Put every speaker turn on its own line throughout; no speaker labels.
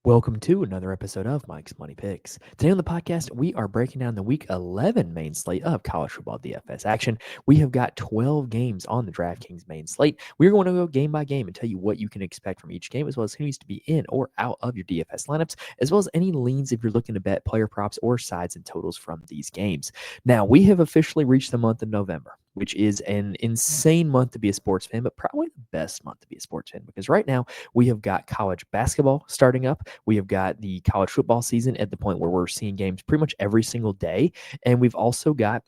Welcome to another episode of Mike's Money Picks. Today on the podcast, we are breaking down the Week 11 main slate of college football DFS action. We have got 12 games on the DraftKings main slate. We're going to go game by game and tell you what you can expect from each game, as well as who needs to be in or out of your DFS lineups, as well as any leans if you're looking to bet player props or sides and totals from these games. Now, we have officially reached the month of November, which is an insane month to be a sports fan, but probably the best month to be a sports fan, because right now we have got college basketball starting up. We have got the college football season at the point where we're seeing games pretty much every single day. And we've also got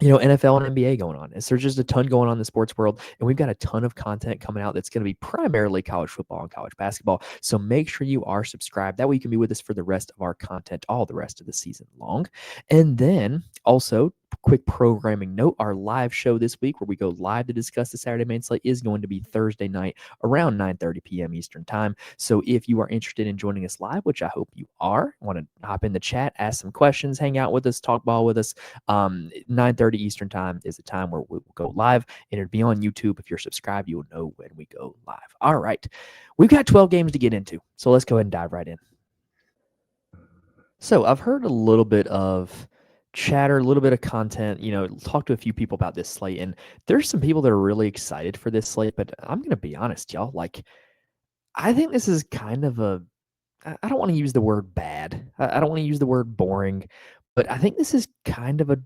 NFL and NBA going on. So there's just a ton going on in the sports world, and we've got a ton of content coming out that's going to be primarily college football and college basketball. So make sure you are subscribed. That way you can be with us for the rest of our content all the rest of the season long. And then also, quick programming note, our live show this week where we go live to discuss the Saturday main slate is going to be Thursday night around 9:30 p.m. Eastern time. So if you are interested in joining us live, which I hope you are, want to hop in the chat, ask some questions, hang out with us, talk ball with us, 9:30 Eastern time is the time where we will go live, and it'll be on YouTube. If you're subscribed, you will know when we go live. All right, we've got 12 games to get into, so let's go ahead and dive right in. So I've heard a little bit of chatter, a little bit of content, talk to a few people about this slate, and there's some people that are really excited for this slate, but I'm going to be honest, y'all, I think this is kind of I don't want to use the word bad. I don't want to use the word boring, but I think this is kind of a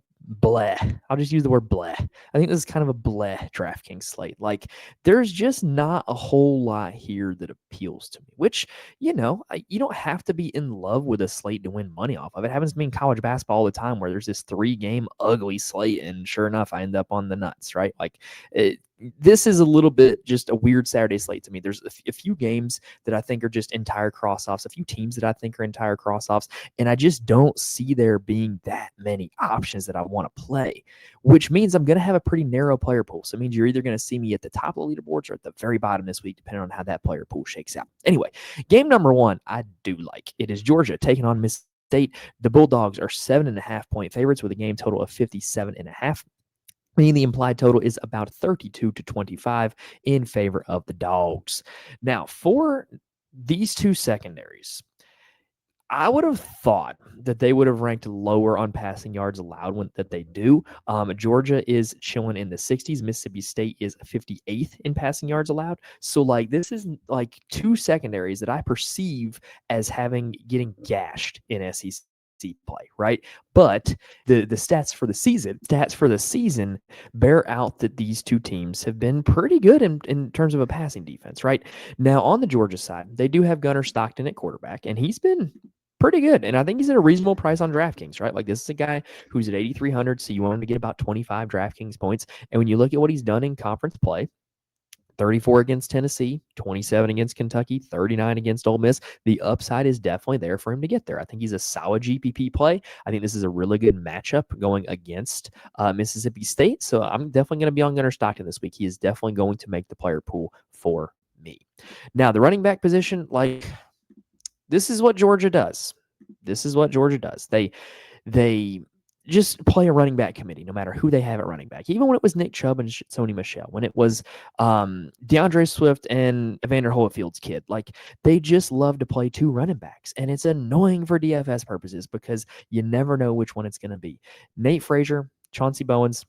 bleh. I'll just use the word bleh. I think this is kind of a bleh DraftKings slate. There's just not a whole lot here that appeals to me, which, you don't have to be in love with a slate to win money off of. It happens to me in college basketball all the time where there's this 3-game ugly slate, and sure enough, I end up on the nuts, right? This is a little bit just a weird Saturday slate to me. There's a few games that I think are just entire cross-offs, a few teams that I think are entire cross-offs, and I just don't see there being that many options that I want to play, which means I'm going to have a pretty narrow player pool. So it means you're either going to see me at the top of the leaderboards or at the very bottom this week, depending on how that player pool shakes out. Anyway, game number 1, I do like. It is Georgia taking on Mississippi State. The Bulldogs are 7.5-point favorites with a game total of 57.5. Meaning the implied total is about 32-25 in favor of the Dogs. Now, for these two secondaries, I would have thought that they would have ranked lower on passing yards allowed that they do. Georgia is chilling in the 60s. Mississippi State is 58th in passing yards allowed. So, this is two secondaries that I perceive as getting gashed in SEC play, right? But the stats for the season bear out that these two teams have been pretty good in terms of a passing defense, right? Now, on the Georgia side, they do have Gunnar Stockton at quarterback, and he's been pretty good. And I think he's at a reasonable price on DraftKings, right? This is a guy who's at 8,300, so you want him to get about 25 DraftKings points. And when you look at what he's done in conference play, 34 against Tennessee, 27 against Kentucky, 39 against Ole Miss. The upside is definitely there for him to get there. I think he's a solid GPP play. I think this is a really good matchup going against Mississippi State. So I'm definitely going to be on Gunnar Stockton this week. He is definitely going to make the player pool for me. Now, the running back position, this is what Georgia does. They just play a running back committee, no matter who they have at running back. Even when it was Nick Chubb and Sony Michel, when it was DeAndre Swift and Evander Holyfield's kid, they just love to play two running backs. And it's annoying for DFS purposes because you never know which one it's going to be. Nate Frazier, Chauncey Bowens,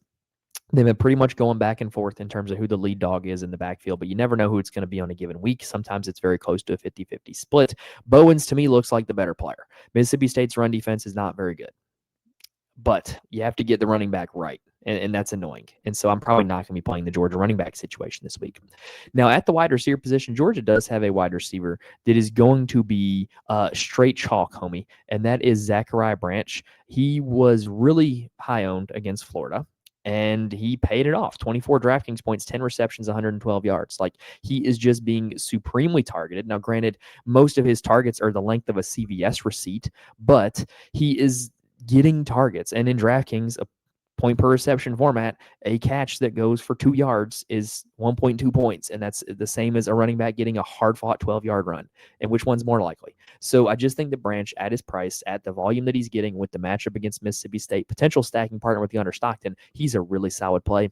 they've been pretty much going back and forth in terms of who the lead dog is in the backfield, but you never know who it's going to be on a given week. Sometimes it's very close to a 50-50 split. Bowens, to me, looks like the better player. Mississippi State's run defense is not very good, but you have to get the running back right, and that's annoying. And so I'm probably not going to be playing the Georgia running back situation this week. Now, at the wide receiver position, Georgia does have a wide receiver that is going to be straight chalk, homie, and that is Zachariah Branch. He was really high owned against Florida, and he paid it off. 24 DraftKings points, 10 receptions, 112 yards. He is just being supremely targeted. Now, granted, most of his targets are the length of a CVS receipt, but he is getting targets. And in DraftKings, a point per reception format, a catch that goes for 2 yards is 1.2 points. And that's the same as a running back getting a hard-fought 12-yard run. And which one's more likely? So I just think the Branch, at his price, at the volume that he's getting with the matchup against Mississippi State, potential stacking partner with Gunnar Stockton, he's a really solid play.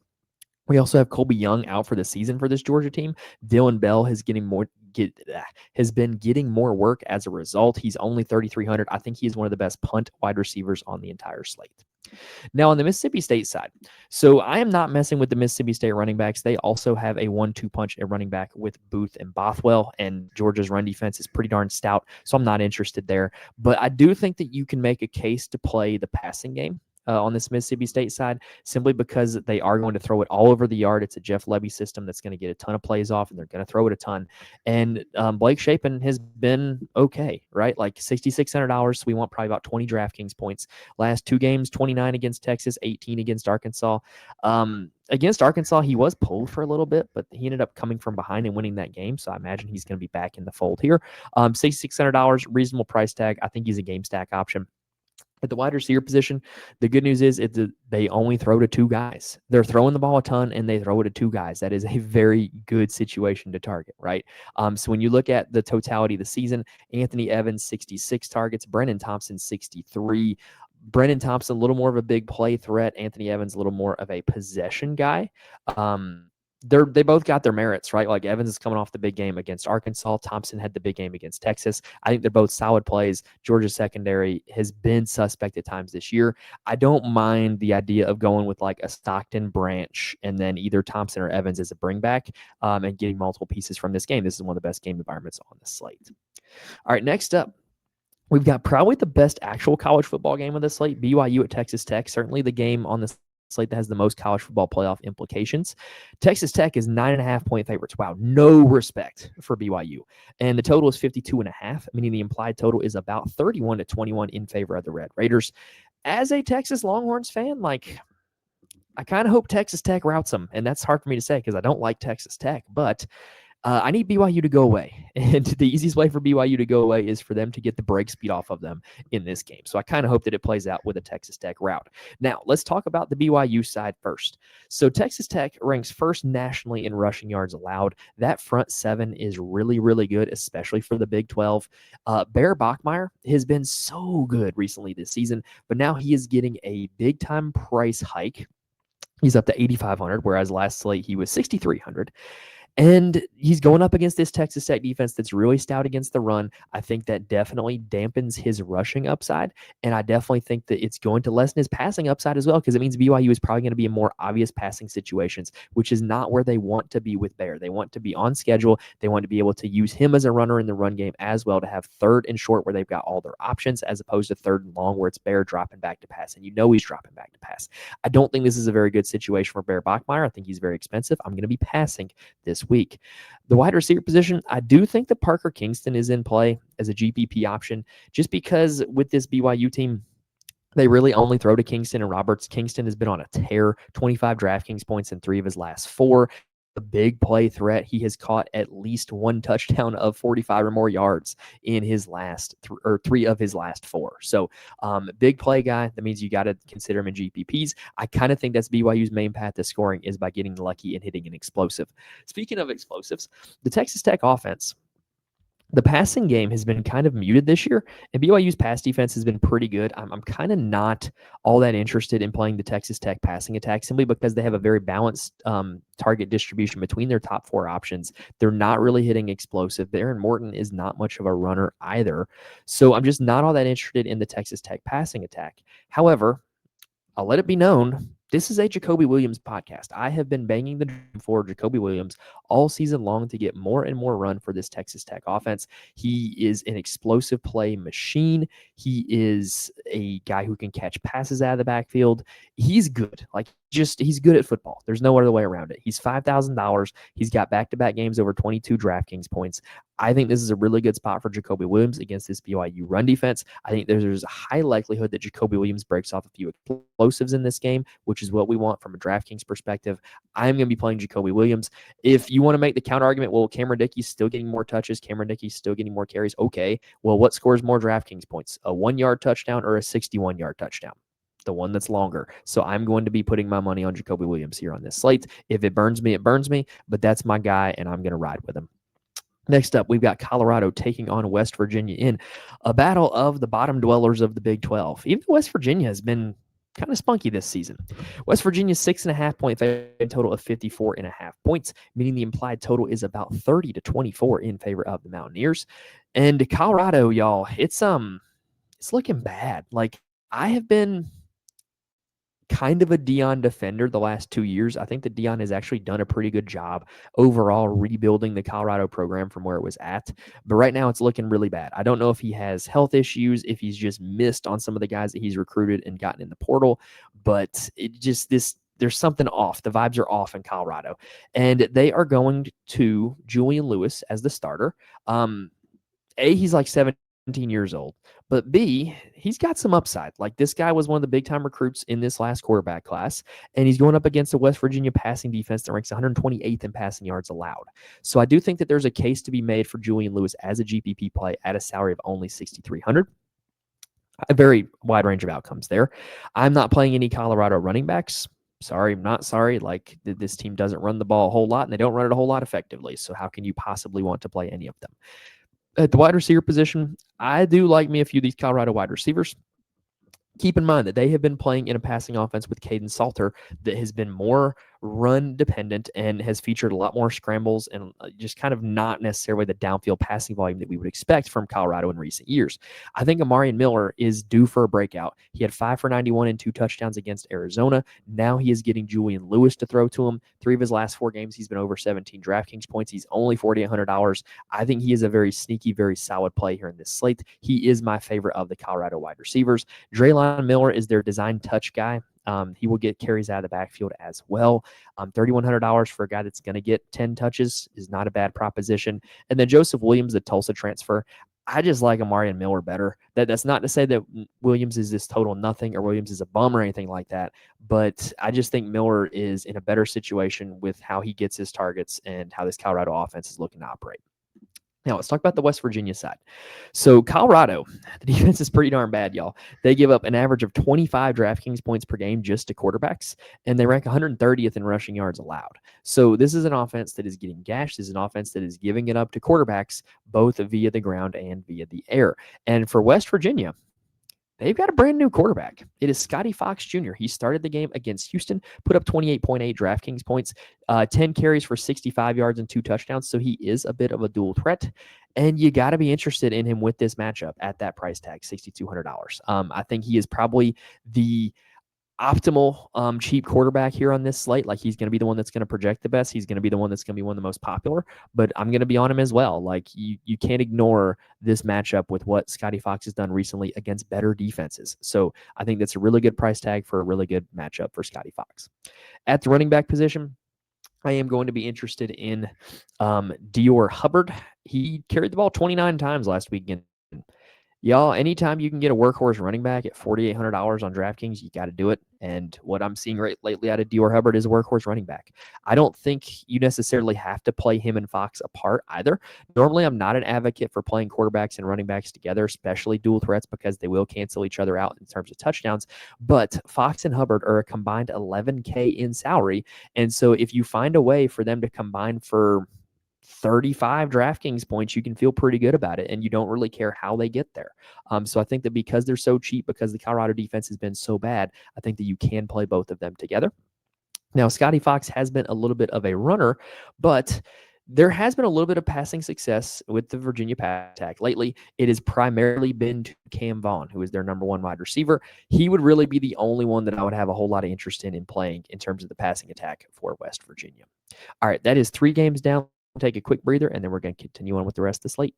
We also have Colby Young out for the season for this Georgia team. Dylan Bell is getting getting more work as a result. He's only 3,300. I think he is one of the best punt wide receivers on the entire slate. Now, on the Mississippi State side, so I am not messing with the Mississippi State running backs. They also have a 1-2 punch at running back with Booth and Bothwell, and Georgia's run defense is pretty darn stout, so I'm not interested there. But I do think that you can make a case to play the passing game on this Mississippi State side, simply because they are going to throw it all over the yard. It's a Jeff Levy system that's going to get a ton of plays off, and they're going to throw it a ton. And Blake Shapen has been okay, right? Like $6,600. So we want probably about 20 DraftKings points. Last 2 games, 29 against Texas, 18 against Arkansas. Against Arkansas, he was pulled for a little bit, but he ended up coming from behind and winning that game. So I imagine he's going to be back in the fold here. $6,600, reasonable price tag. I think he's a game stack option. At the wide receiver position, the good news is they only throw to 2 guys. They're throwing the ball a ton, and they throw it to 2 guys. That is a very good situation to target, right? So when you look at the totality of the season, Anthony Evans, 66 targets, Brennan Thompson, 63. Brennan Thompson, a little more of a big play threat. Anthony Evans, a little more of a possession guy. They both got their merits, right? Like Evans is coming off the big game against Arkansas. Thompson had the big game against Texas. I think they're both solid plays. Georgia's secondary has been suspect at times this year. I don't mind the idea of going with like a Stockton Branch and then either Thompson or Evans as a bring back and getting multiple pieces from this game. This is one of the best game environments on the slate. All right, next up, we've got probably the best actual college football game of the slate, BYU at Texas Tech. Certainly the game on the slate that has the most college football playoff implications. Texas Tech is 9.5-point favorites. Wow, no respect for BYU. And the total is 52.5, meaning the implied total is about 31-21 in favor of the Red Raiders. As a Texas Longhorns fan, like, I kind of hope Texas Tech routes them. And that's hard for me to say because I don't like Texas Tech, but I need BYU to go away. And the easiest way for BYU to go away is for them to get the break speed off of them in this game. So I kind of hope that it plays out with a Texas Tech route. Now, let's talk about the BYU side first. So Texas Tech ranks first nationally in rushing yards allowed. That front 7 is really, really good, especially for the Big 12. Bear Bachmeier has been so good recently this season, but now he is getting a big-time price hike. He's up to 8,500, whereas last slate he was 6,300. And he's going up against this Texas Tech defense that's really stout against the run. I think that definitely dampens his rushing upside. And I definitely think that it's going to lessen his passing upside as well, because it means BYU is probably going to be in more obvious passing situations, which is not where they want to be with Bear. They want to be on schedule. They want to be able to use him as a runner in the run game as well, to have third and short where they've got all their options, as opposed to third and long where it's Bear dropping back to pass. And you know he's dropping back to pass. I don't think this is a very good situation for Bear Bachmeier. I think he's very expensive. I'm going to be passing this week. The wide receiver position, I do think that Parker Kingston is in play as a GPP option, just because with this BYU team, they really only throw to Kingston and Roberts. Kingston has been on a tear, 25 DraftKings points in 3 of his last 4. A big play threat. He has caught at least 1 touchdown of 45 or more yards in his last 3 of his last 4. So big play guy. That means you got to consider him in GPPs. I kind of think that's BYU's main path to scoring, is by getting lucky and hitting an explosive. Speaking of explosives, the Texas Tech offense, the passing game has been kind of muted this year, and BYU's pass defense has been pretty good. I'm kind of not all that interested in playing the Texas Tech passing attack, simply because they have a very balanced target distribution between their top 4 options. They're not really hitting explosive. Aaron Morton is not much of a runner either. So I'm just not all that interested in the Texas Tech passing attack. However, I'll let it be known, this is a Jacoby Williams podcast. I have been banging the drum for Jacoby Williams all season long to get more and more run for this Texas Tech offense. He is an explosive play machine. He is a guy who can catch passes out of the backfield. He's good. He's good at football. There's no other way around it. He's $5,000. He's got back-to-back games over 22 DraftKings points. I think this is a really good spot for Jacoby Williams against this BYU run defense. I think there's a high likelihood that Jacoby Williams breaks off a few explosives in this game, which is what we want from a DraftKings perspective. I'm going to be playing Jacoby Williams. If you want to make the counter argument, well, Cameron Dickey's still getting more touches, Cameron Dickey's still getting more carries. Okay, well, what scores more DraftKings points? A 1-yard touchdown or a 61-yard touchdown? The one that's longer. So I'm going to be putting my money on Jacoby Williams here on this slate. If it burns me, it burns me, but that's my guy, and I'm going to ride with him. Next up, we've got Colorado taking on West Virginia in a battle of the bottom dwellers of the Big 12. Even West Virginia has been kind of spunky this season. West Virginia's 6.5-point favorite, total of 54.5 points, meaning the implied total is about 30-24 in favor of the Mountaineers. And Colorado, y'all, it's looking bad. Like, I have been kind of a Dion defender the last 2 years. I think that Dion has actually done a pretty good job overall rebuilding the Colorado program from where it was at. But right now it's looking really bad. I don't know if he has health issues, if he's just missed on some of the guys that he's recruited and gotten in the portal, but there's something off. The vibes are off in Colorado. And they are going to Julian Lewis as the starter. He's like 17 years old, but B, he's got some upside. Like, this guy was one of the big time recruits in this last quarterback class, and he's going up against a West Virginia passing defense that ranks 128th in passing yards allowed. So I do think that there's a case to be made for Julian Lewis as a GPP play at a salary of only 6,300. A very wide range of outcomes there. I'm not playing any Colorado running backs. Sorry, I'm not sorry. Like, this team doesn't run the ball a whole lot, and they don't run it a whole lot effectively. So how can you possibly want to play any of them? At the wide receiver position, I do like me a few of these Colorado wide receivers. Keep in mind that they have been playing in a passing offense with Caden Salter that has been more run dependent and has featured a lot more scrambles and just kind of not necessarily the downfield passing volume that we would expect from Colorado in recent years. I think Amarian Miller is due for a breakout. He had 5 for 91 and 2 touchdowns against Arizona. Now he is getting Julian Lewis to throw to him. 3 of his last 4 games, he's been over 17 DraftKings points. He's only $4,800. I think he is a very sneaky, very solid play here in this slate. He is my favorite of the Colorado wide receivers. Draylon Miller is their design touch guy. He will get carries out of the backfield as well. $3,100 for a guy that's going to get 10 touches is not a bad proposition. And then Joseph Williams, the Tulsa transfer, I just like Amarian Miller better. That's not to say that Williams is this total nothing or Williams is a bum or anything like that, but I just think Miller is in a better situation with how he gets his targets and how this Colorado offense is looking to operate. Now, let's talk about the West Virginia side. So, Colorado, the defense is pretty darn bad, y'all. They give up an average of 25 DraftKings points per game just to quarterbacks, and they rank 130th in rushing yards allowed. So, this is an offense that is getting gashed. This is an offense that is giving it up to quarterbacks, both via the ground and via the air. And for West Virginia, they've got a brand new quarterback. It is Scotty Fox Jr. He started the game against Houston, put up 28.8 DraftKings points, 10 carries for 65 yards and 2 touchdowns. So he is a bit of a dual threat. And you got to be interested in him with this matchup at that price tag, $6,200. I think he is probably the optimal cheap quarterback here on this slate. Like, he's going to be the one that's going to project the best. He's going to be the one that's going to be one of the most popular, but I'm going to be on him as well. Like, you can't ignore this matchup with what Scotty Fox has done recently against better defenses. So I think that's a really good price tag for a really good matchup for Scotty Fox. At the running back position, I am going to be interested in Dior Hubbard. He carried the ball 29 times last weekend. Y'all, anytime you can get a workhorse running back at $4,800 on DraftKings, you got to do it. And what I'm seeing lately out of Dior Hubbard is a workhorse running back. I don't think you necessarily have to play him and Fox apart either. Normally, I'm not an advocate for playing quarterbacks and running backs together, especially dual threats, because they will cancel each other out in terms of touchdowns. But Fox and Hubbard are a combined $11K in salary. And so if you find a way for them to combine for 35 DraftKings points, you can feel pretty good about it, and you don't really care how they get there. So I think that because they're so cheap, because the Colorado defense has been so bad, I think that you can play both of them together. Now, Scotty Fox has been a little bit of a runner, but there has been a little bit of passing success with the Virginia pass attack. Lately, it has primarily been to Cam Vaughn, who is their number 1 wide receiver. He would really be the only one that I would have a whole lot of interest in playing in terms of the passing attack for West Virginia. All right, that is 3 games down. Take a quick breather, and then we're going to continue on with the rest of the slate.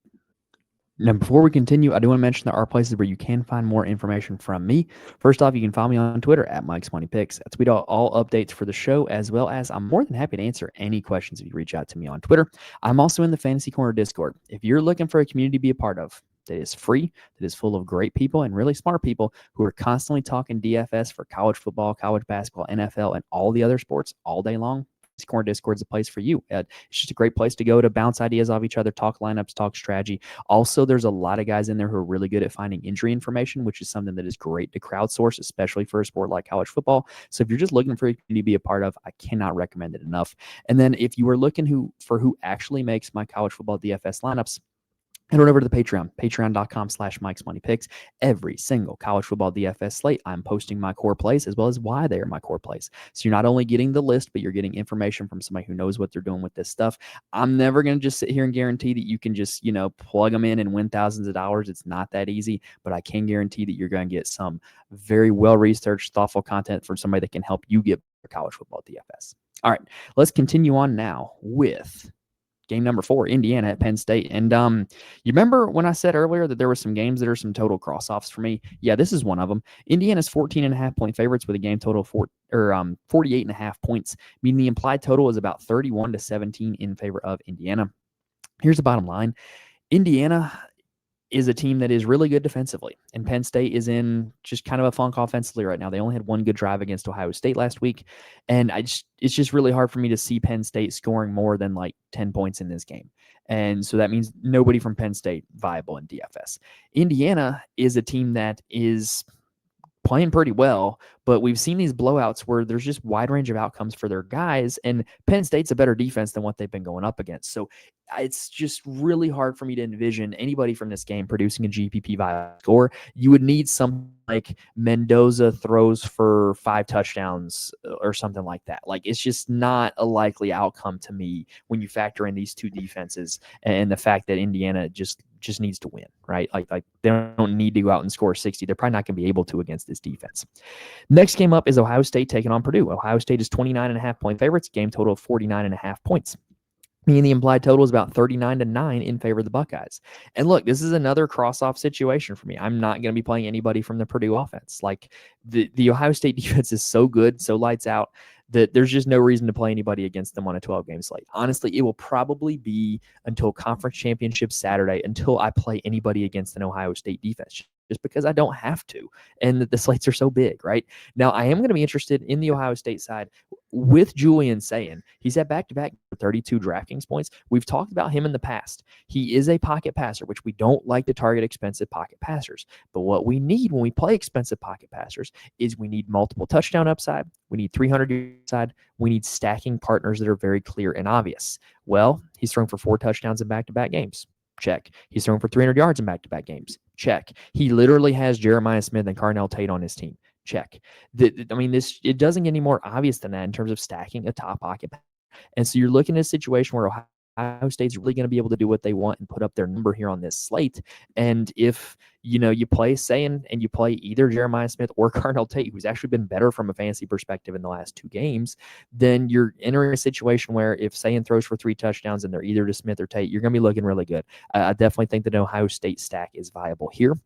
Now, before we continue, I do want to mention there are places where you can find more information from me. First off, you can follow me on Twitter at Mike's Money Picks. I tweet out all updates for the show, as well as I'm more than happy to answer any questions if you reach out to me on Twitter. I'm also in the Fantasy Corner Discord. If you're looking for a community to be a part of that is free, that is full of great people and really smart people who are constantly talking DFS for college football, college basketball, NFL, and all the other sports all day long, Corner Discord is a place for you. It's just a great place to go to bounce ideas off each other, talk lineups, talk strategy. Also, there's a lot of guys in there who are really good at finding injury information, which is something that is great to crowdsource, especially for a sport like college football. So if you're just looking for a community to be a part of, I cannot recommend it enough. And then if you are looking for who actually makes my college football DFS lineups, Head on over to the Patreon, patreon.com/Mike'sMoneyPicks. Every single college football DFS slate, I'm posting my core plays as well as why they are my core plays. So you're not only getting the list, but you're getting information from somebody who knows what they're doing with this stuff. I'm never going to just sit here and guarantee that you can just, plug them in and win thousands of dollars. It's not that easy, but I can guarantee that you're going to get some very well-researched, thoughtful content from somebody that can help you get college football DFS. All right, let's continue on now with game number 4, Indiana at Penn State. And you remember when I said earlier that there were some games that are some total cross-offs for me? Yeah, this is one of them. Indiana's 14.5-point favorites with a game total of 48.5 points, meaning the implied total is about 31-17 in favor of Indiana. Here's the bottom line. Indiana is a team that is really good defensively, and Penn State is in just kind of a funk offensively right now. They only had one good drive against Ohio State last week, and it's just really hard for me to see Penn State scoring more than like 10 points in this game. And so that means nobody from Penn State viable in DFS. Indiana is a team that is playing pretty well, but we've seen these blowouts where there's just wide range of outcomes for their guys, and Penn State's a better defense than what they've been going up against. So it's just really hard for me to envision anybody from this game producing a GPP viable score. You would need something like Mendoza throws for 5 touchdowns or something like that. Like, it's just not a likely outcome to me when you factor in these two defenses and the fact that Indiana just needs to win, right? Like they don't need to go out and score 60. They're probably not going to be able to against this defense. Next game up is Ohio State taking on Purdue. Ohio State is 29.5-point favorites, game total of 49.5 points. Meaning the implied total is about 39-9 in favor of the Buckeyes. And look, this is another cross-off situation for me. I'm not going to be playing anybody from the Purdue offense. Like, the Ohio State defense is so good, so lights out, that there's just no reason to play anybody against them on a 12-game slate. Honestly, it will probably be until Conference Championship Saturday until I play anybody against an Ohio State defense, just because I don't have to, and the slates are so big, right? Now, I am going to be interested in the Ohio State side with Julian Sayin. He's at back-to-back 32 DraftKings points. We've talked about him in the past. He is a pocket passer, which we don't like to target expensive pocket passers. But what we need when we play expensive pocket passers is we need multiple touchdown upside. We need 300 upside. We need stacking partners that are very clear and obvious. Well, he's thrown for 4 touchdowns in back-to-back games. Check. He's thrown for 300 yards in back-to-back games. Check. He literally has Jeremiah Smith and Carnell Tate on his team. Check. It doesn't get any more obvious than that in terms of stacking a top pocket. And so you're looking at a situation where Ohio State's really going to be able to do what they want and put up their number here on this slate. And if you play Sayin and you play either Jeremiah Smith or Carnell Tate, who's actually been better from a fantasy perspective in the last 2 games, then you're entering a situation where if Sayin throws for 3 touchdowns and they're either to Smith or Tate, you're going to be looking really good. I definitely think that an Ohio State stack is viable here.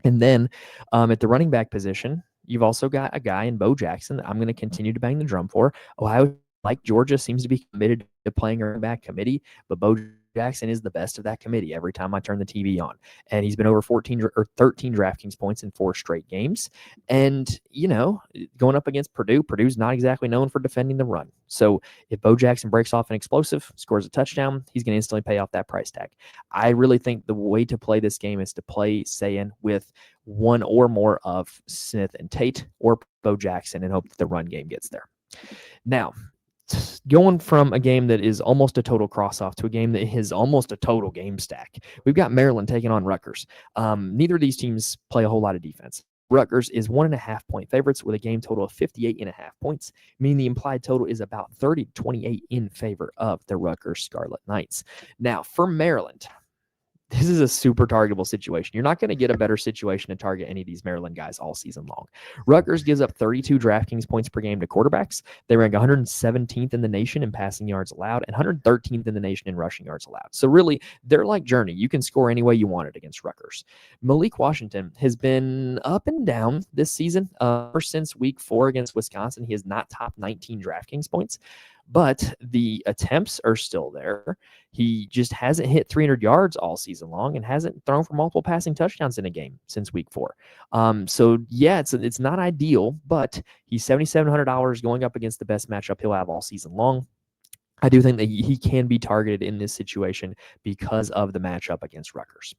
And then at the running back position, you've also got a guy in Bo Jackson that I'm going to continue to bang the drum for. Ohio, like Georgia, seems to be committed to playing a running back committee, but Bo Jackson is the best of that committee every time I turn the TV on. And he's been over 14 or 13 DraftKings points in 4 straight games. And, going up against Purdue, Purdue's not exactly known for defending the run. So if Bo Jackson breaks off an explosive, scores a touchdown, he's going to instantly pay off that price tag. I really think the way to play this game is to play Sayin with one or more of Smith and Tate or Bo Jackson and hope that the run game gets there. Now, going from a game that is almost a total cross-off to a game that is almost a total game stack, we've got Maryland taking on Rutgers. Neither of these teams play a whole lot of defense. Rutgers is 1.5-point favorites with a game total of 58.5 points, meaning the implied total is about 30-28 in favor of the Rutgers Scarlet Knights. Now, for Maryland, this is a super targetable situation. You're not going to get a better situation to target any of these Maryland guys all season long. Rutgers gives up 32 DraftKings points per game to quarterbacks. They rank 117th in the nation in passing yards allowed and 113th in the nation in rushing yards allowed. So really, they're like Journey. You can score any way you want it against Rutgers. Malik Washington has been up and down this season. Ever since week 4 against Wisconsin, he has not topped 19 DraftKings points. But the attempts are still there. He just hasn't hit 300 yards all season long and hasn't thrown for multiple passing touchdowns in a game since week 4. So yeah, it's not ideal, but he's $7,700 going up against the best matchup he'll have all season long. I do think that he can be targeted in this situation because of the matchup against Rutgers.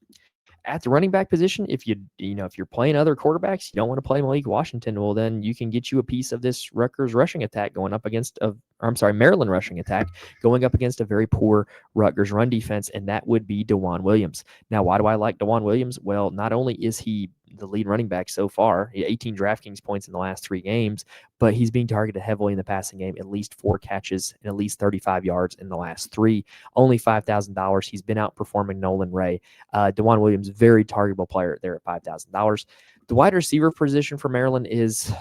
At the running back position, if if you're playing other quarterbacks, you don't want to play Malik Washington. Well, then you can get you a piece of this Rutgers rushing attack going up against Maryland rushing attack going up against a very poor Rutgers run defense, and that would be DeJuan Williams. Now, why do I like DeJuan Williams? Well, not only is he the lead running back so far, 18 DraftKings points in the last 3 games, but he's being targeted heavily in the passing game, at least 4 catches and at least 35 yards in the last 3. Only $5,000. He's been outperforming Nolan Ray. DeJuan Williams, very targetable player there at $5,000. The wide receiver position for Maryland is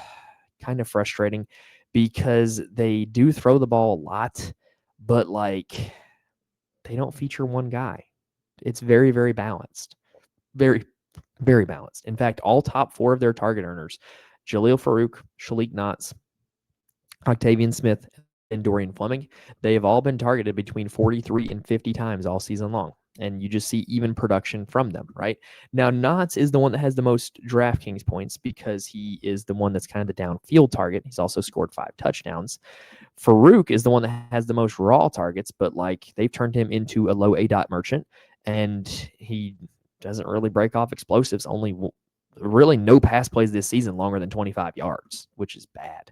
kind of frustrating because they do throw the ball a lot, but they don't feature one guy. It's very, very balanced. Very, very balanced. In fact, all top 4 of their target earners, Jaleel Farouk, Shalik Knotts, Octavian Smith, and Dorian Fleming, they have all been targeted between 43 and 50 times all season long. And you just see even production from them, right? Now, Knotts is the one that has the most DraftKings points because he is the one that's kind of the downfield target. He's also scored 5 touchdowns. Farouk is the one that has the most raw targets, but they've turned him into a low ADOT merchant, and he doesn't really break off explosives. Only really no pass plays this season longer than 25 yards, which is bad.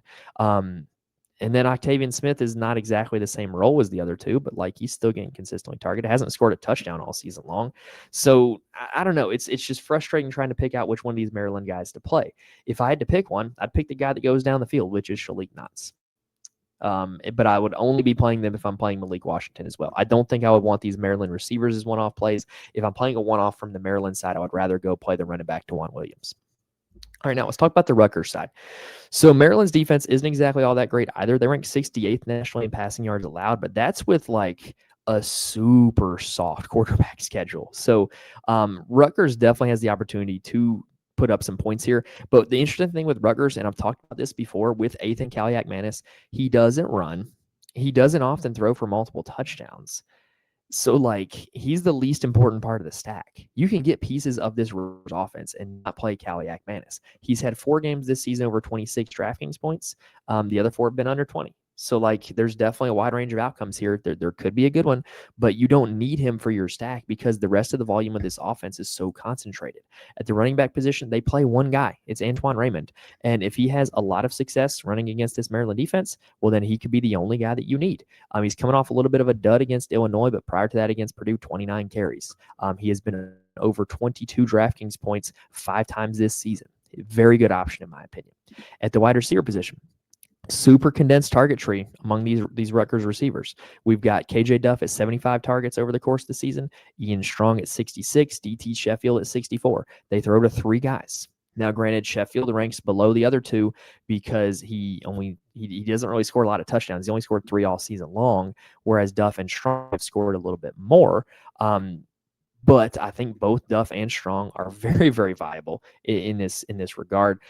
And then Octavian Smith is not exactly the same role as the other 2, but he's still getting consistently targeted. Hasn't scored a touchdown all season long. So I don't know. It's just frustrating trying to pick out which one of these Maryland guys to play. If I had to pick one, I'd pick the guy that goes down the field, which is Shalik Knotts. But I would only be playing them if I'm playing Malik Washington as well. I don't think I would want these Maryland receivers as one-off plays. If I'm playing a one-off from the Maryland side, I would rather go play the running back DeJuan Williams. All right, now let's talk about the Rutgers side. So Maryland's defense isn't exactly all that great either. They rank 68th nationally in passing yards allowed, but that's with a super soft quarterback schedule. So Rutgers definitely has the opportunity to put up some points here. But the interesting thing with Rutgers, and I've talked about this before with Ethan Kaliak-Manis, he doesn't run. He doesn't often throw for multiple touchdowns. So, he's the least important part of the stack. You can get pieces of this offense and not play Kaliak-Manis. He's had 4 games this season over 26 DraftKings points. The other 4 have been under 20. So, there's definitely a wide range of outcomes here. There could be a good one, but you don't need him for your stack because the rest of the volume of this offense is so concentrated. At the running back position, they play one guy. It's Antoine Raymond. And if he has a lot of success running against this Maryland defense, well, then he could be the only guy that you need. He's coming off a little bit of a dud against Illinois, but prior to that against Purdue, 29 carries. He has been over 22 DraftKings points 5 times this season. Very good option, in my opinion. At the wide receiver position, super condensed target tree among these Rutgers receivers. We've got KJ Duff at 75 targets over the course of the season, Ian Strong at 66, DT Sheffield at 64. They throw to 3 guys. Now, granted, Sheffield ranks below the other 2 because he doesn't really score a lot of touchdowns. He only scored 3 all season long, whereas Duff and Strong have scored a little bit more. But I think both Duff and Strong are very, very viable in this regard.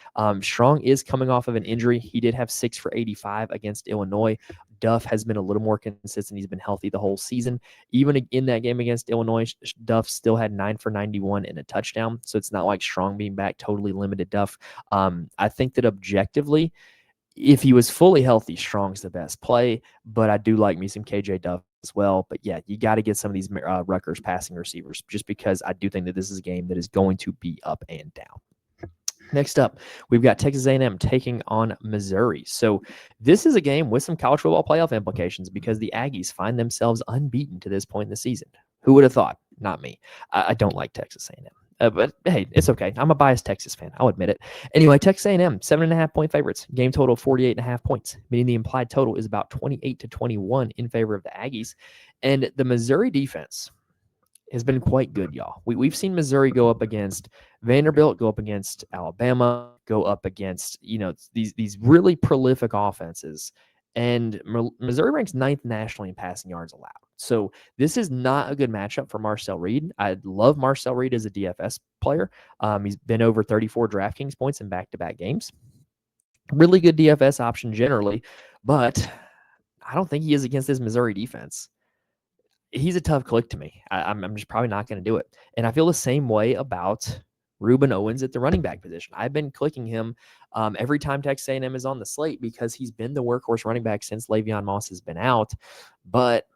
Strong is coming off of an injury. He did have 6 for 85 against Illinois. Duff has been a little more consistent. He's been healthy the whole season. Even in that game against Illinois, Duff still had 9 for 91 and a touchdown. So it's not like Strong being back totally limited Duff. I think that objectively, if he was fully healthy, Strong's the best play, but I do like me some KJ Duff as well. But yeah, you got to get some of these Rutgers passing receivers just because I do think that this is a game that is going to be up and down. Next up, we've got Texas A&M taking on Missouri. So this is a game with some college football playoff implications because the Aggies find themselves unbeaten to this point in the season. Who would have thought? Not me. I don't like Texas A&M. But hey, it's okay. I'm a biased Texas fan. I'll admit it. Anyway, Texas A&M, 7.5-point favorites. Game total 48.5 points, meaning the implied total is about 28-21 in favor of the Aggies. And the Missouri defense has been quite good, y'all. We've seen Missouri go up against Vanderbilt, go up against Alabama, go up against these really prolific offenses. And Missouri ranks 9th nationally in passing yards allowed. So this is not a good matchup for Marcel Reed. I love Marcel Reed as a DFS player. He's been over 34 DraftKings points in back-to-back games. Really good DFS option generally, but I don't think he is against this Missouri defense. He's a tough click to me. I'm just probably not going to do it. And I feel the same way about Reuben Owens at the running back position. I've been clicking him every time Texas A&M is on the slate because he's been the workhorse running back since Le'Veon Moss has been out. But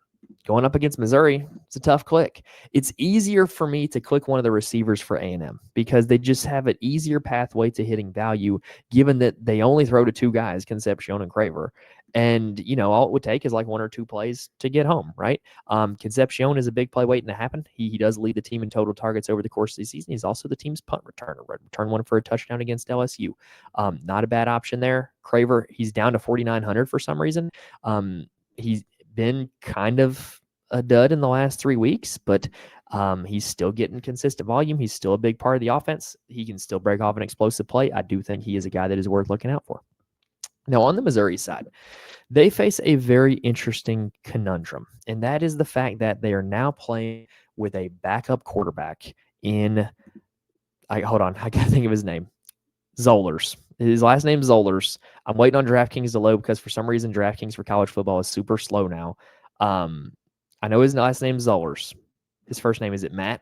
Going up against Missouri, it's a tough click. It's easier for me to click one of the receivers for A&M because they just have an easier pathway to hitting value, given that they only throw to two guys, Concepcion and Craver. And, all it would take is like one or two plays to get home, right? Concepcion is a big play waiting to happen. He does lead the team in total targets over the course of the season. He's also the team's punt returner. Return one for a touchdown against LSU. Not a bad option there. Craver, he's down to 4,900 for some reason. He's been kind of a dud in the last 3 weeks, but he's still getting consistent volume. He's still a big part of the offense. He can still break off an explosive play. I do think he is a guy that is worth looking out for. Now, on the Missouri side, they face a very interesting conundrum, and that is the fact that they are now playing with a backup quarterback in hold on, I gotta think of his name. Zollers. His last name is Zollers. I'm waiting on DraftKings to load because for some reason DraftKings for college football is super slow now. I know his last name is Zollers. His first name, is it Matt?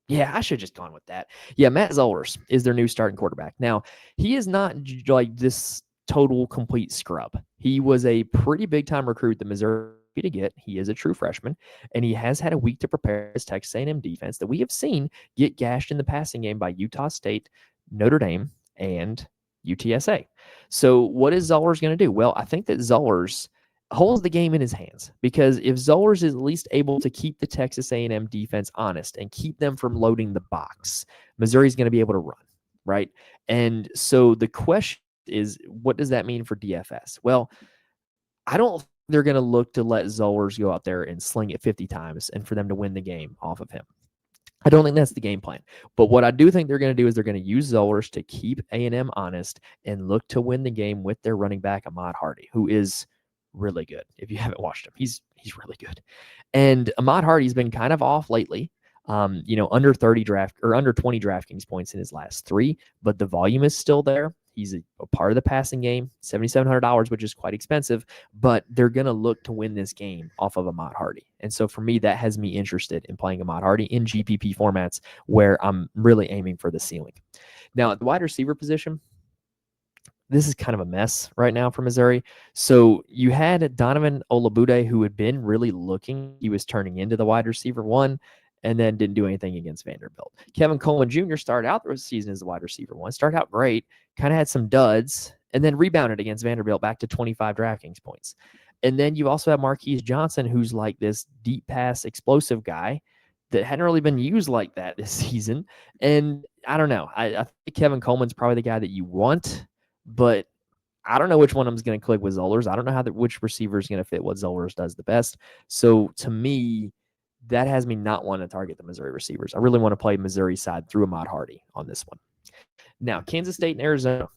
Yeah, I should have just gone with that. Yeah, Matt Zollers is their new starting quarterback. Now, he is not like this total complete scrub. He was a pretty big time recruit that Missouri to get. He is a true freshman, and he has had a week to prepare his Texas A&M defense that we have seen get gashed in the passing game by Utah State, Notre Dame, and UTSA. So what is Zollers going to do? Well, I think that Zollers holds the game in his hands, because if Zollers is at least able to keep the Texas A&M defense honest and keep them from loading the box, Missouri's going to be able to run, right? And so the question is, what does that mean for DFS? Well, I don't think they're going to look to let Zollers go out there and sling it 50 times and for them to win the game off of him. I don't think that's the game plan. But what I do think they're going to do is they're going to use Zollers to keep A&M honest and look to win the game with their running back, Ahmad Hardy, who is really good. If you haven't watched him, he's really good. And Ahmad Hardy's been kind of off lately. Under 30 draft or under 20 DraftKings points in his last 3, but the volume is still there. He's a part of the passing game, $7,700, which is quite expensive, but they're going to look to win this game off of Ahmad Hardy. And so for me, that has me interested in playing Ahmad Hardy in GPP formats where I'm really aiming for the ceiling. Now, at the wide receiver position, this is kind of a mess right now for Missouri. So you had Donovan Olabude, who had been really looking. He was turning into the wide receiver one, and then didn't do anything against Vanderbilt. Kevin Coleman Jr. started out the season as the wide receiver one, started out great, kind of had some duds, and then rebounded against Vanderbilt back to 25 DraftKings points. And then you also have Marquise Johnson, who's like this deep pass explosive guy that hadn't really been used like that this season. And I don't know. I think Kevin Coleman's probably the guy that you want, but I don't know which one I'm going to click with Zollers. I don't know which receiver is going to fit what Zollers does the best. So to me, that has me not wanting to target the Missouri receivers. I really want to play Missouri side through Ahmad Hardy on this one. Now, Kansas State and Arizona,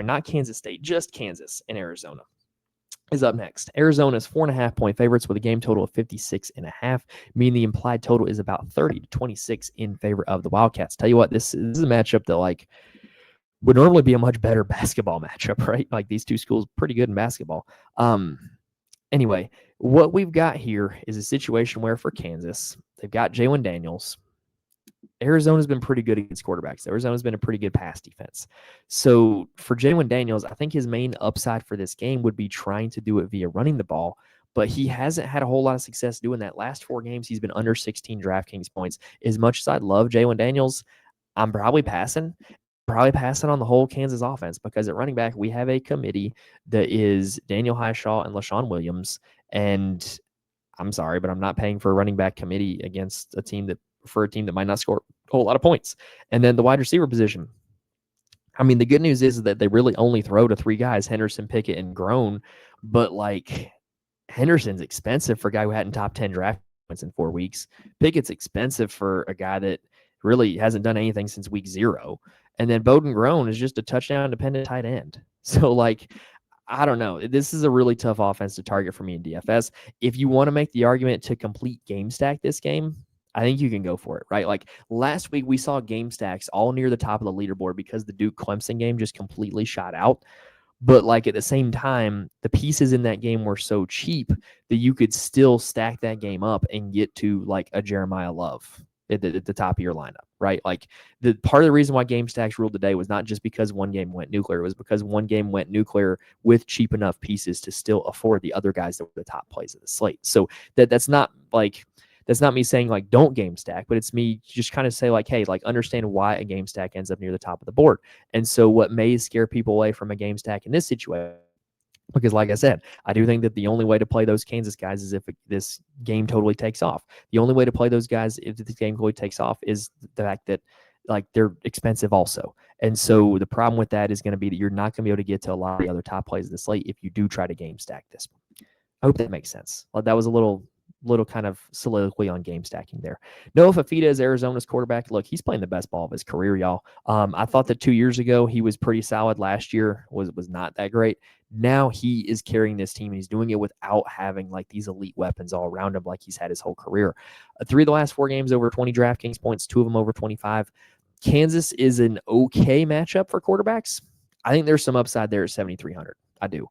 not Kansas State, just Kansas and Arizona is up next. Arizona is 4.5-point favorites with a game total of 56.5, meaning the implied total is about 30 to 26 in favor of the Wildcats. Tell you what, this is a matchup that would normally be a much better basketball matchup, right? Like these two schools pretty good in basketball. Anyway, what we've got here is a situation where for Kansas, they've got Jalen Daniels. Arizona's been pretty good against quarterbacks. Arizona's been a pretty good pass defense. So for Jalen Daniels, I think his main upside for this game would be trying to do it via running the ball, but he hasn't had a whole lot of success doing that. Last 4 games, he's been under 16 DraftKings points. As much as I love Jalen Daniels, I'm probably passing on the whole Kansas offense, because at running back, we have a committee that is Daniel Highshaw and LaShawn Williams. And I'm sorry, but I'm not paying for a running back committee against a team that might not score a whole lot of points. And then the wide receiver position. I mean, the good news is that they really only throw to 3 guys, Henderson, Pickett, and Grown. But Henderson's expensive for a guy who hadn't top 10 draft points in 4 weeks. Pickett's expensive for a guy that really hasn't done anything since week 0. And then Bowden Grown is just a touchdown-dependent tight end. So, I don't know. This is a really tough offense to target for me in DFS. If you want to make the argument to complete game stack this game, I think you can go for it, right? Last week, we saw game stacks all near the top of the leaderboard because the Duke-Clemson game just completely shot out. But at the same time, the pieces in that game were so cheap that you could still stack that game up and get to a Jeremiah Love at the top of your lineup, right? Like the part of the reason why game stacks ruled today was not just because one game went nuclear. It was because one game went nuclear with cheap enough pieces to still afford the other guys that were the top plays of the slate. So that's not me saying like don't game stack, but it's me just kind of say like, hey, like understand why a game stack ends up near the top of the board. And so what may scare people away from a game stack in this situation, because like I said, I do think that the only way to play those Kansas guys is if this game totally takes off. The only way to play those guys if this game totally takes off is the fact that like they're expensive also. And so the problem with that is going to be that you're not going to be able to get to a lot of the other top plays of the slate if you do try to game stack this one. I hope that makes sense. That was a little kind of soliloquy on game stacking there. Noah Fafita is Arizona's quarterback. Look, he's playing the best ball of his career, y'all. I thought that 2 years ago he was pretty solid. Last year was not that great. Now he is carrying this team, and he's doing it without having like these elite weapons all around him like he's had his whole career. 3 of the last 4 games over 20 DraftKings points, 2 of them over 25. Kansas is an okay matchup for quarterbacks. I think there's some upside there at 7,300. I do.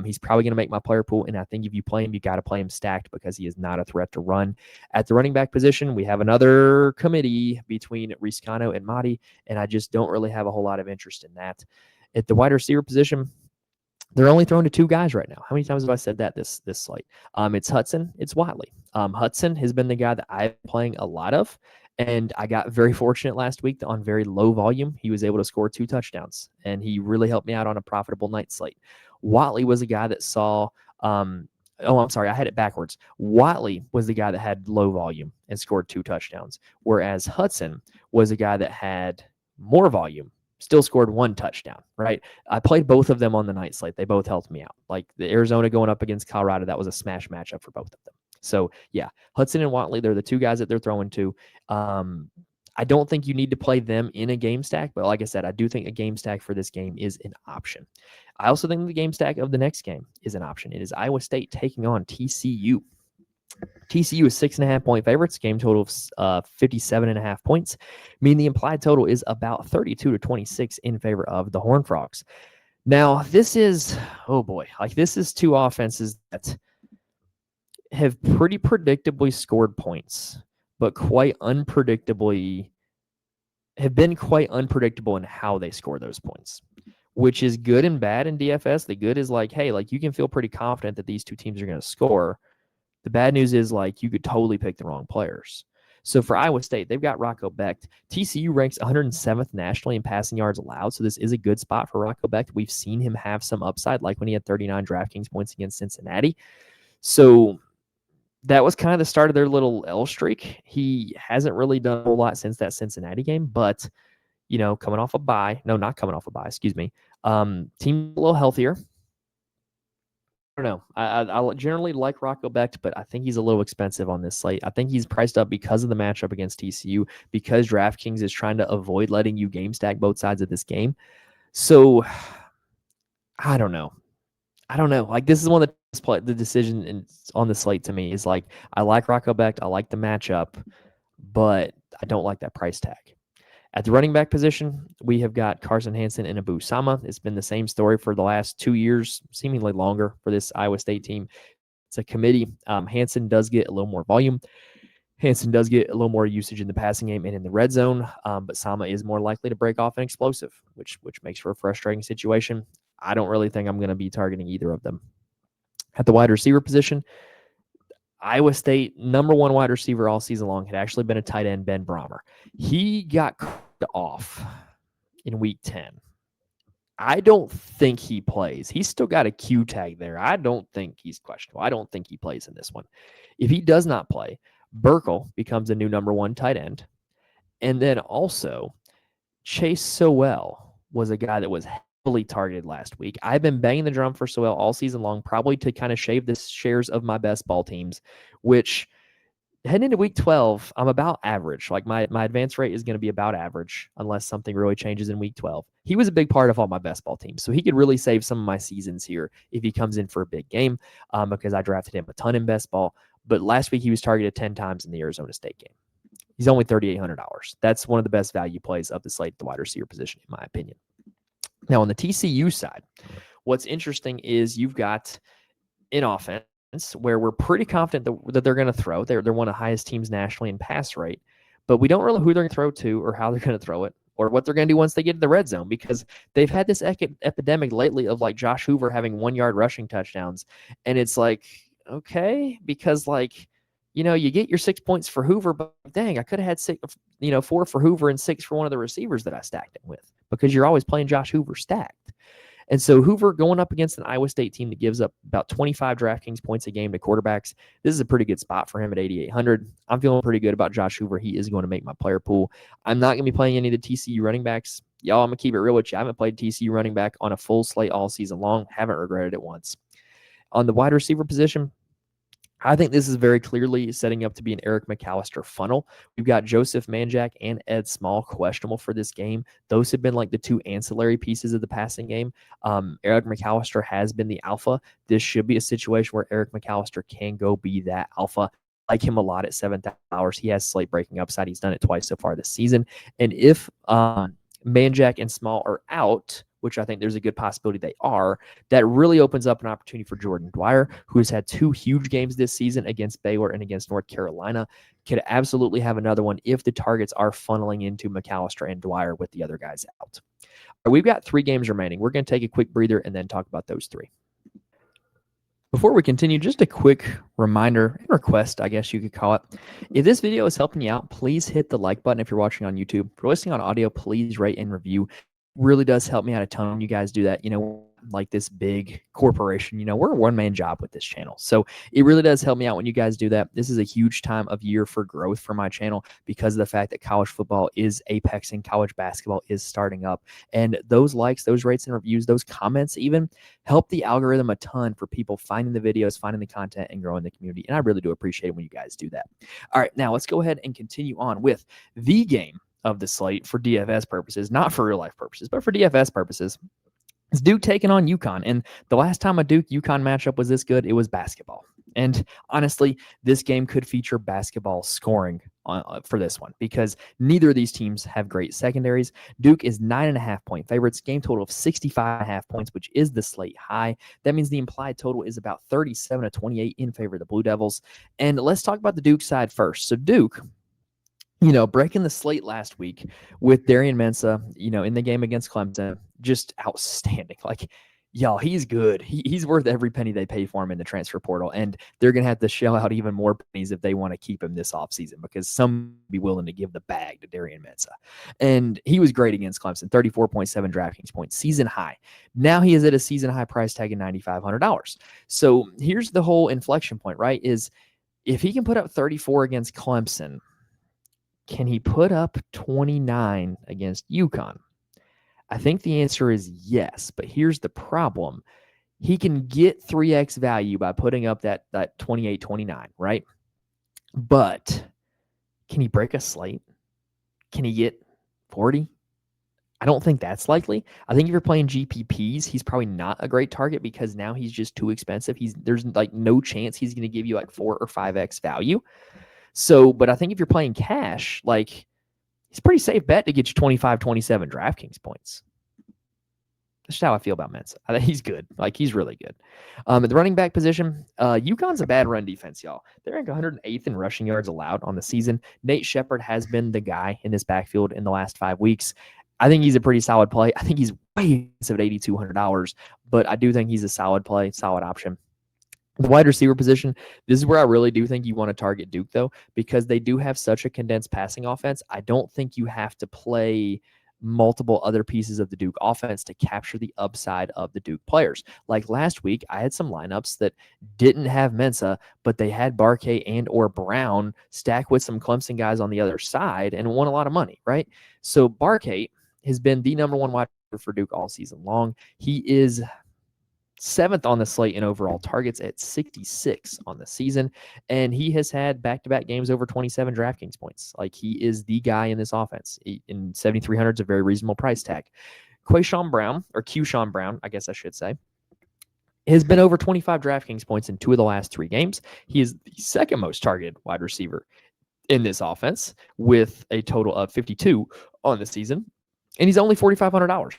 He's probably going to make my player pool, and I think if you play him, you got to play him stacked because he is not a threat to run. At the running back position, we have another committee between Riscano and Mahdi, and I just don't really have a whole lot of interest in that. At the wide receiver position, they're only throwing to 2 guys right now. How many times have I said that this slate? It's Hudson, it's Watley. Hudson has been the guy that I'm playing a lot of, and I got very fortunate last week on very low volume. He was able to score 2 touchdowns, and he really helped me out on a profitable night slate. Watley was a guy that saw I'm sorry, I had it backwards. Watley was the guy that had low volume and scored 2 touchdowns, whereas Hudson was a guy that had more volume, still scored 1 touchdown, right? I played both of them on the night slate. They both helped me out. Like the Arizona going up against Colorado, that was a smash matchup for both of them. So yeah, Hudson and Watley, they're the 2 guys that they're throwing to. I don't think you need to play them in a game stack, but like I said, I do think a game stack for this game is an option. I also think the game stack of the next game is an option. It is Iowa State taking on TCU. TCU is 6.5 point favorites, game total of 57.5 points, meaning the implied total is about 32 to 26 in favor of the Horned Frogs. Now, this is, oh boy, like this is 2 offenses that have pretty predictably scored points, but have been quite unpredictable in how they score those points, which is good and bad in DFS. The good is like, hey, like you can feel pretty confident that these 2 teams are going to score. The bad news is like you could totally pick the wrong players. So for Iowa State, they've got Rocco Becht. TCU ranks 107th nationally in passing yards allowed, so this is a good spot for Rocco Becht. We've seen him have some upside, like when he had 39 DraftKings points against Cincinnati. So that was kind of the start of their little L streak. He hasn't really done a whole lot since that Cincinnati game, but coming off a bye. No, not coming off a bye, excuse me. Team a little healthier. I don't know. I generally like Rocco Becht, but I think he's a little expensive on this slate. I think he's priced up because of the matchup against TCU, because DraftKings is trying to avoid letting you game stack both sides of this game. So I don't know. Like this is one of the decision on the slate to me is like I like Rocco Becht, I like the matchup, but I don't like that price tag. At the running back position, we have got Carson Hansen and Abu Sama. It's been the same story for the last 2 years, seemingly longer for this Iowa State team. It's a committee. Hansen does get a little more volume. Hansen does get a little more usage in the passing game and in the red zone, but Sama is more likely to break off an explosive, which makes for a frustrating situation. I don't really think I'm going to be targeting either of them. At the wide receiver position, Iowa State, number 1 wide receiver all season long, had actually been a tight end, Ben Brahmer. He got off in week 10. I don't think he plays. He's still got a Q tag there. I don't think he's questionable. I don't think he plays in this one. If he does not play, Burkle becomes a new number 1 tight end. And then also, Chase Sowell was a guy that was heavily targeted last week. I've been banging the drum for Sowell all season long, probably to kind of shave the shares of my best ball teams, which heading into week 12, I'm about average. Like my advance rate is going to be about average unless something really changes in week 12. He was a big part of all my best ball teams, so he could really save some of my seasons here if he comes in for a big game because I drafted him a ton in best ball. But last week he was targeted 10 times in the Arizona State game. He's only $3,800. That's one of the best value plays of the slate, the wide receiver position, in my opinion. Now, on the TCU side, what's interesting is you've got an offense where we're pretty confident that they're going to throw. They're one of the highest teams nationally in pass rate, but we don't really know who they're going to throw to or how they're going to throw it or what they're going to do once they get to the red zone, because they've had this epidemic lately of like Josh Hoover having 1 yard rushing touchdowns. And it's like, okay, because like, you get your 6 points for Hoover, but dang, I could have had 4 for Hoover and 6 for one of the receivers that I stacked him with, because you're always playing Josh Hoover stacked. And so Hoover going up against an Iowa State team that gives up about 25 DraftKings points a game to quarterbacks, this is a pretty good spot for him at 8,800. I'm feeling pretty good about Josh Hoover. He is going to make my player pool. I'm not going to be playing any of the TCU running backs. Y'all, I'm going to keep it real with you. I haven't played TCU running back on a full slate all season long. Haven't regretted it once. On the wide receiver position, I think this is very clearly setting up to be an Eric McAllister funnel. We've got Joseph Manjack and Ed Small questionable for this game. Those have been like the two ancillary pieces of the passing game. Eric McAllister has been the alpha. This should be a situation where Eric McAllister can go be that alpha. I like him a lot at $7,000. He has slate breaking upside. He's done it twice so far this season. And if Manjack and Small are out, which I think there's a good possibility they are, that really opens up an opportunity for Jordan Dwyer, who has had 2 huge games this season against Baylor and against North Carolina. Could absolutely have another one if the targets are funneling into McAllister and Dwyer with the other guys out. All right, we've got 3 games remaining. We're going to take a quick breather and then talk about those 3. Before we continue, just a quick reminder and request, I guess you could call it. If this video is helping you out, please hit the like button if you're watching on YouTube. If you're listening on audio, please rate and review. Really does help me out a ton when you guys do that. Like this big corporation, we're a one-man job with this channel. So it really does help me out when you guys do that. This is a huge time of year for growth for my channel because of the fact that college football is apexing, college basketball is starting up. And those likes, those rates and reviews, those comments even help the algorithm a ton for people finding the videos, finding the content, and growing the community. And I really do appreciate it when you guys do that. All right, now let's go ahead and continue on with the game of the slate for DFS purposes, not for real life purposes, but for DFS purposes. It's Duke taking on UConn. And the last time a Duke-UConn matchup was this good, it was basketball. And honestly, this game could feature basketball scoring for this one because neither of these teams have great secondaries. Duke is 9.5-point favorites, game total of 65.5 points, which is the slate high. That means the implied total is about 37-28 in favor of the Blue Devils. And let's talk about the Duke side first. So Duke, breaking the slate last week with Darian Mensah, in the game against Clemson, just outstanding. Like, y'all, he's good. He's worth every penny they pay for him in the transfer portal, and they're going to have to shell out even more pennies if they want to keep him this offseason because some be willing to give the bag to Darian Mensah. And he was great against Clemson, 34.7 DraftKings points, season high. Now he is at a season high price tag of $9,500. So here's the whole inflection point, right, is if he can put up 34 against Clemson, can he put up 29 against UConn? I think the answer is yes, but here's the problem. He can get 3x value by putting up that 28-29, right? But can he break a slate? Can he get 40? I don't think that's likely. I think if you're playing GPPs, he's probably not a great target because now he's just too expensive. There's like no chance he's going to give you like 4 or 5x value. So, but I think if you're playing cash, like he's a pretty safe bet to get you 25, 27 DraftKings points. That's how I feel about Mensah. I think he's good. Like he's really good. At the running back position, UConn's a bad run defense, y'all. They're ranked 108th in rushing yards allowed on the season. Nate Shepard has been the guy in this backfield in the last 5 weeks. I think he's a pretty solid play. I think he's way expensive at $8,200, but I do think he's a solid play, solid option. The wide receiver position, this is where I really do think you want to target Duke, though, because they do have such a condensed passing offense. I don't think you have to play multiple other pieces of the Duke offense to capture the upside of the Duke players. Like last week, I had some lineups that didn't have Mensah, but they had Barkay and or Brown stacked with some Clemson guys on the other side and won a lot of money, right? So Barkay has been the number 1 wide receiver for Duke all season long. He is 7th on the slate in overall targets at 66 on the season. And he has had back-to-back games over 27 DraftKings points. Like he is the guy in this offense. In 7,300 is a very reasonable price tag. Quayshawn Brown, or Qshawn Brown, I guess I should say, has been over 25 DraftKings points in 2 of the last 3 games. He is the 2nd most targeted wide receiver in this offense with a total of 52 on the season. And he's only $4,500.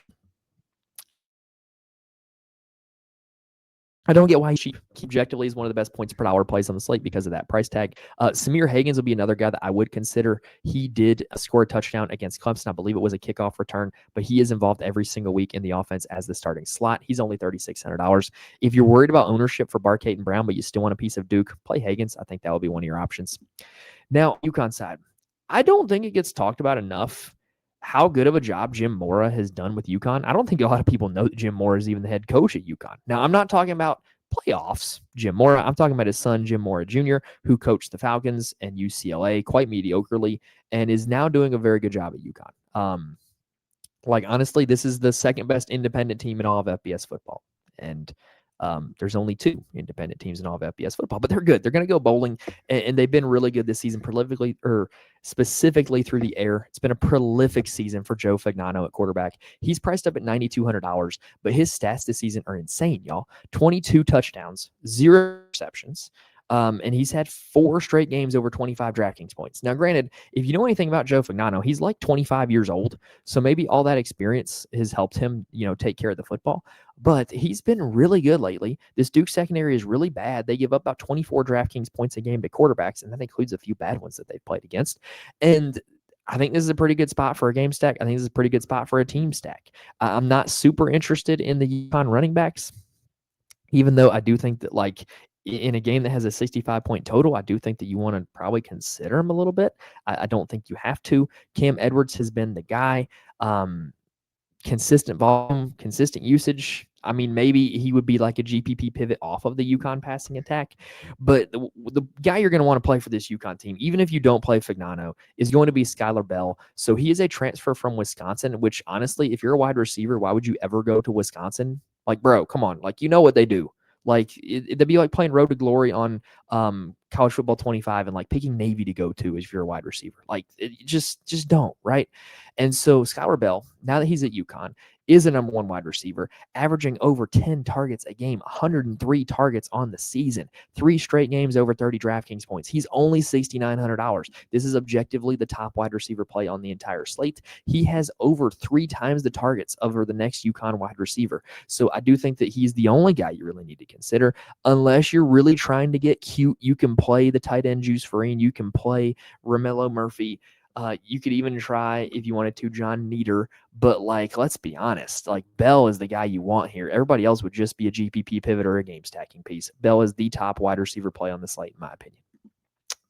I don't get why he's cheap. He objectively is one of the best points per dollar plays on the slate because of that price tag. Samir Hagans would be another guy that I would consider. He did score a touchdown against Clemson. I believe it was a kickoff return, but he is involved every single week in the offense as the starting slot. He's only $3,600. If you're worried about ownership for Barcade and Brown, but you still want a piece of Duke, play Hagans. I think that would be one of your options. Now, UConn side, I don't think it gets talked about enough how good of a job Jim Mora has done with UConn. I don't think a lot of people know that Jim Mora is even the head coach at UConn. Now, I'm not talking about playoffs, Jim Mora. I'm talking about his son, Jim Mora Jr., who coached the Falcons and UCLA quite mediocrely and is now doing a very good job at UConn. Honestly, this is the second best independent team in all of FBS football. And there's only 2 independent teams in all of FBS football, but they're good. They're going to go bowling, and they've been really good this season, prolifically or specifically through the air. It's been a prolific season for Joe Fagnano at quarterback. He's priced up at $9,200, but his stats this season are insane, y'all. 22 touchdowns, 0 interceptions. And he's had 4 straight games over 25 DraftKings points. Now, granted, if you know anything about Joe Fagnano, he's like 25 years old. So maybe all that experience has helped him, take care of the football. But he's been really good lately. This Duke secondary is really bad. They give up about 24 DraftKings points a game to quarterbacks, and that includes a few bad ones that they've played against. And I think this is a pretty good spot for a game stack. I think this is a pretty good spot for a team stack. I'm not super interested in the UConn running backs, even though I do think that, in a game that has a 65-point total, I do think that you want to probably consider him a little bit. I don't think you have to. Cam Edwards has been the guy. Consistent volume, consistent usage. I mean, maybe he would be like a GPP pivot off of the UConn passing attack. But the guy you're going to want to play for this UConn team, even if you don't play Fagnano, is going to be Skylar Bell. So he is a transfer from Wisconsin, which honestly, if you're a wide receiver, why would you ever go to Wisconsin? Bro, come on. You know what they do. It'd be like playing Road to Glory on College Football 25 and picking Navy to go to if you're a wide receiver. Just don't, right? And so Skylar Bell, now that he's at UConn, is a number 1 wide receiver, averaging over 10 targets a game, 103 targets on the season, 3 straight games over 30 DraftKings points. He's only $6,900. This is objectively the top wide receiver play on the entire slate. He has over 3 times the targets over the next UConn wide receiver. So I do think that he's the only guy you really need to consider. Unless you're really trying to get cute, you can play the tight end Juice Vereen. You can play Romello Murphy. You could even try, if you wanted to, John Nieder. But, let's be honest. Bell is the guy you want here. Everybody else would just be a GPP pivot or a game stacking piece. Bell is the top wide receiver play on the slate, in my opinion.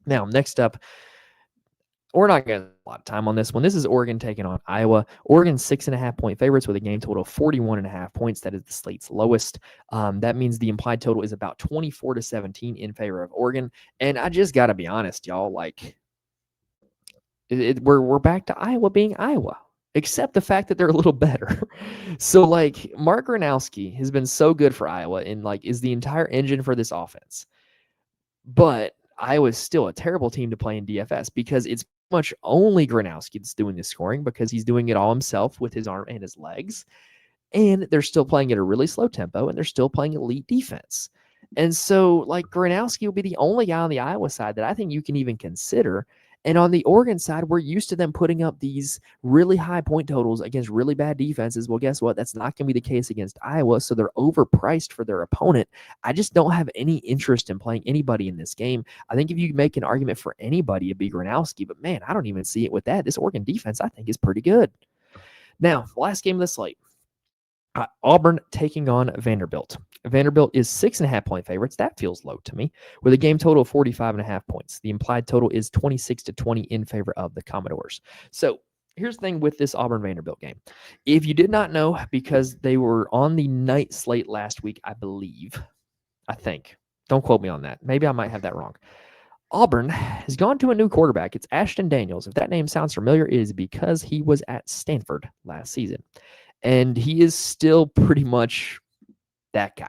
Now, next up, we're not going to spend a lot of time on this one. This is Oregon taking on Iowa. Oregon 6.5-point favorites with a game total of 41.5 points. That is the slate's lowest. That means the implied total is about 24-17 in favor of Oregon. And I just got to be honest, y'all. We're back to Iowa being Iowa, except the fact that they're a little better. So Mark Gronowski has been so good for Iowa and is the entire engine for this offense. But Iowa's still a terrible team to play in DFS because it's much only Gronowski that's doing the scoring because he's doing it all himself with his arm and his legs. And they're still playing at a really slow tempo and they're still playing elite defense. And so Gronowski will be the only guy on the Iowa side that I think you can even consider. And on the Oregon side, we're used to them putting up these really high point totals against really bad defenses. Well, guess what? That's not going to be the case against Iowa, so they're overpriced for their opponent. I just don't have any interest in playing anybody in this game. I think if you make an argument for anybody, it'd be Gronowski, but man, I don't even see it with that. This Oregon defense, I think, is pretty good. Now, last game of the slate. Auburn taking on Vanderbilt. Vanderbilt is 6.5-point favorites. That feels low to me, with a game total of 45.5 points. The implied total is 26-20 in favor of the Commodores. So here's the thing with this Auburn-Vanderbilt game. If you did not know, because they were on the night slate last week, I think. Don't quote me on that. Maybe I might have that wrong. Auburn has gone to a new quarterback. It's Ashton Daniels. If that name sounds familiar, it is because he was at Stanford last season. And he is still pretty much that guy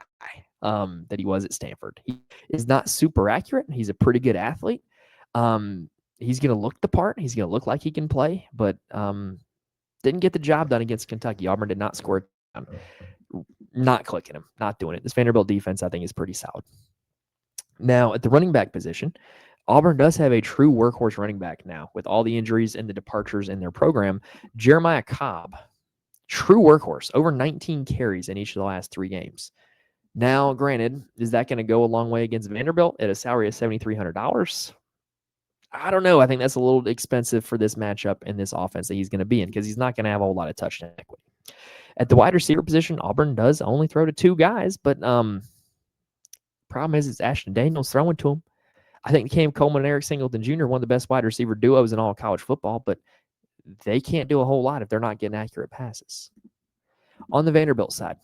that he was at Stanford. He is not super accurate. He's a pretty good athlete. He's going to look the part. He's going to look like he can play, but didn't get the job done against Kentucky. Auburn did not score a touchdown. Not clicking him. Not doing it. This Vanderbilt defense, I think, is pretty solid. Now, at the running back position, Auburn does have a true workhorse running back now with all the injuries and the departures in their program. Jeremiah Cobb. True workhorse, over 19 carries in each of the last 3 games. Now, granted, is that going to go a long way against Vanderbilt at a salary of $7,300? I don't know. I think that's a little expensive for this matchup and this offense that he's going to be in because he's not going to have a whole lot of touchdown equity. At the wide receiver position, Auburn does only throw to two guys, but problem is it's Ashton Daniels throwing to him. I think Cam Coleman and Eric Singleton Jr. one of the best wide receiver duos in all college football, but they can't do a whole lot if they're not getting accurate passes. On the Vanderbilt side,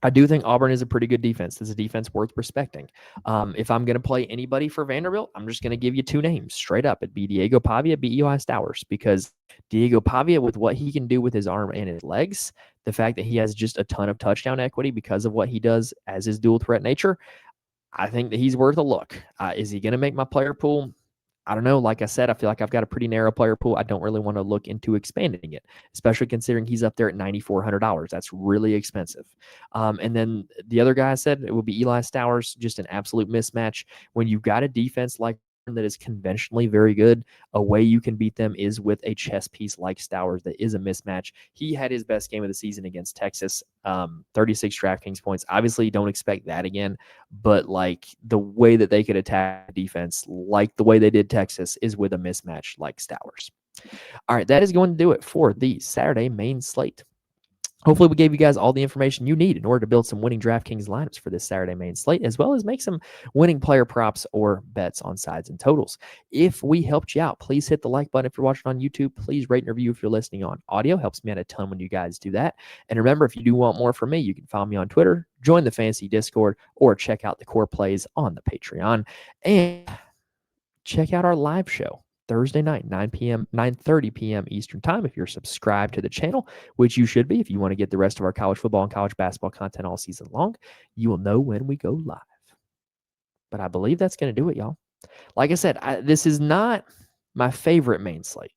I do think Auburn is a pretty good defense. It's a defense worth respecting. If I'm going to play anybody for Vanderbilt, I'm just going to give you two names straight up. It'd be Diego Pavia, be Eli Stowers, because Diego Pavia, with what he can do with his arm and his legs, the fact that he has just a ton of touchdown equity because of what he does as his dual threat nature, I think that he's worth a look. Is he going to make my player pool? I don't know. Like I said, I feel like I've got a pretty narrow player pool. I don't really want to look into expanding it, especially considering he's up there at $9,400. That's really expensive. And then the other guy I said, it will be Eli Stowers, just an absolute mismatch. When you've got a defense like that is conventionally very good, a way you can beat them is with a chess piece like Stowers that is a mismatch. He had his best game of the season against Texas, 36 DraftKings points. Obviously, you don't expect that again, but like the way that they could attack defense, like the way they did Texas, is with a mismatch like Stowers. All right, that is going to do it for the Saturday main slate. Hopefully, we gave you guys all the information you need in order to build some winning DraftKings lineups for this Saturday main slate, as well as make some winning player props or bets on sides and totals. If we helped you out, please hit the like button if you're watching on YouTube. Please rate and review if you're listening on audio. Helps me out a ton when you guys do that. And remember, if you do want more from me, you can follow me on Twitter, join the Fantasy Discord, or check out the core plays on the Patreon. And check out our live show Thursday night, 9:30 p.m. Eastern time. If you're subscribed to the channel, which you should be, if you want to get the rest of our college football and college basketball content all season long, you will know when we go live. But I believe that's going to do it, y'all. Like I said, this is not my favorite main slate,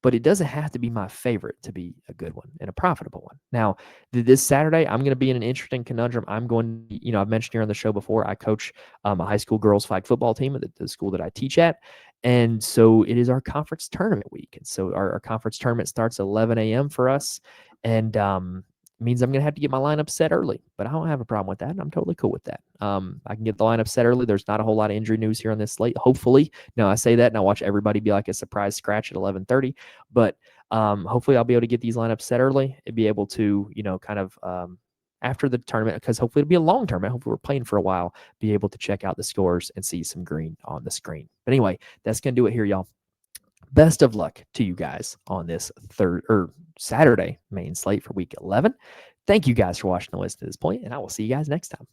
but it doesn't have to be my favorite to be a good one and a profitable one. Now, this Saturday, I'm going to be in an interesting conundrum. I'm going, I've mentioned here on the show before, I coach a high school girls flag football team at the school that I teach at. And so it is our conference tournament week. And so our conference tournament starts at 11 a.m. for us. And means I'm going to have to get my lineup set early, but I don't have a problem with that. I'm totally cool with that. I can get the lineup set early. There's not a whole lot of injury news here on this slate. Hopefully, now I say that and I watch everybody be like a surprise scratch at 11:30, but hopefully I'll be able to get these lineups set early and be able to, kind of after the tournament, because hopefully it'll be a long tournament. Hopefully we're playing for a while, be able to check out the scores and see some green on the screen. But anyway, that's going to do it here, y'all. Best of luck to you guys on this Saturday main slate for week 11. Thank you guys for watching and listening to this point, and I will see you guys next time.